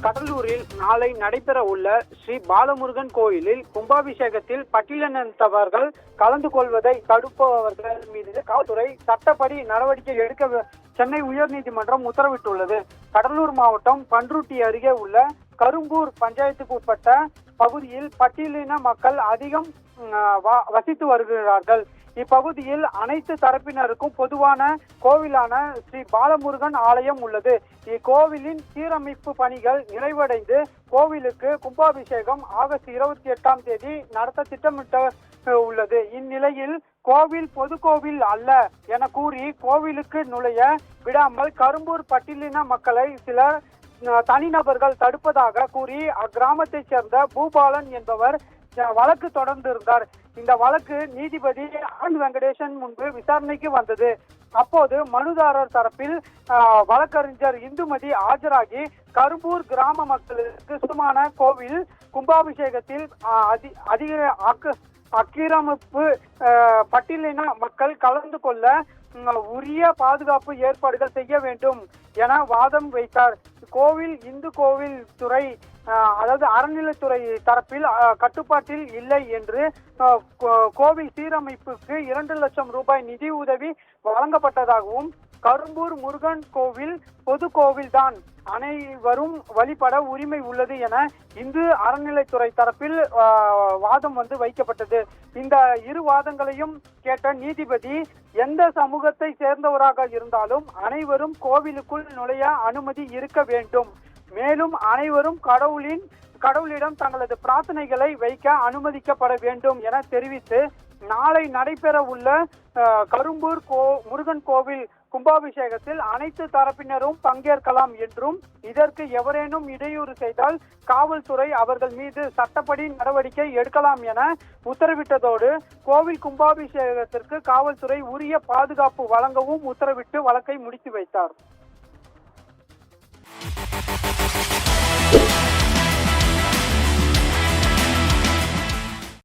கடலூரில் நாளை நடைபெற உள்ள ஸ்ரீ பாலமுருகன் கோயிலில் கும்பாபிஷேகத்தில் பட்டியலினத்தவர்கள் கலந்து கொள்வதை தடுப்பவர்கள் மீது காவல்துறை சட்டப்படி நடவடிக்கை எடுக்க சென்னை உயர்நீதிமன்றம் உத்தரவிட்டுள்ளது. கடலூர் மாவட்டம் பன்ருட்டி அருகே உள்ள கரும்பூர் பஞ்சாயத்துக்கு உட்பட்ட பகுதியில் பட்டியலின மக்கள் அதிகம் வசித்து வருகிறார்கள். இப்பகுதியில் அனைத்து தரப்பினருக்கும் பொதுவான கோவிலான ஸ்ரீ பாலமுருகன் ஆலயம் உள்ளது. இக்கோவிலின் சீரமைப்பு பணிகள் நிறைவடைந்து கோவிலுக்கு கும்பாபிஷேகம் ஆகஸ்ட் 28ஆம் தேதி நடத்த திட்டமிட்ட உள்ளது. இந்நிலையில் கோவில் பொது கோவில் அல்ல என கூறி கோவிலுக்கு நுழைய விடாமல் கரும்பூர் பட்டியலின மக்களை சிலர் தனிநபர்கள் தடுப்பதாக கூறி அக்கிராமத்தைச் சேர்ந்த பூபாலன் என்பவர் வழக்கு தொடர்ந்திருந்தார். இந்த வழக்கு நீதிபதி ஆர் வெங்கடேசன் முன்பு விசாரணைக்கு வந்தது. அப்போது மனுதாரர் தரப்பில் வழக்கறிஞர் இந்துமதி ஆஜராகி கரும்பூர் கிராம மக்களுக்கு சுத்தமான கோவில் கும்பாபிஷேகத்தில் அக்கிரமிப்பு பட்டியலின மக்கள் கலந்து கொள்ள உரிய பாதுகாப்பு ஏற்பாடுகள் செய்ய வேண்டும் என வாதம் வைத்தார். கோவில் இந்து கோவில் துறை அதாவது அறநிலைத்துறை தரப்பில் கட்டுப்பாட்டில் இல்லை என்று கோவில் சீரமைப்புக்கு 2 லட்சம் ரூபாய் நிதி உதவி வழங்கப்பட்டதாகவும் கரும்பூர் முருகன் கோவில் பொது கோவில்தான் அனைவரும் வழிபட உரிமை உள்ளது என இந்து அறநிலைத்துறை தரப்பில் வாதம் வைக்கப்பட்டது. இந்த இரு வாதங்களையும் கேட்ட நீதிபதி எந்த சமூகத்தை சேர்ந்தவராக இருந்தாலும் அனைவரும் கோவிலுக்குள் நுழைய அனுமதி இருக்க வேண்டும், மேலும் அனைவரும் கடவுளிடம் தங்களது பிரார்த்தனைகளை வைக்க அனுமதிக்கப்பட வேண்டும் என தெரிவித்து நாளை நடைபெற உள்ள கரும்பூர் முருகன் கோவில் கும்பாபிஷேகத்தில் அனைத்து தரப்பினரும் பங்கேற்கலாம் என்றும் இதற்கு எவரேனும் இடையூறு செய்தால் காவல்துறை அவர்கள் மீது சட்டப்படி நடவடிக்கை எடுக்கலாம் என உத்தரவிட்டதோடு கோவில் கும்பாபிஷேகத்திற்கு காவல்துறை உரிய பாதுகாப்பு வழங்கவும் உத்தரவிட்டு வழக்கை முடித்து வைத்தார்.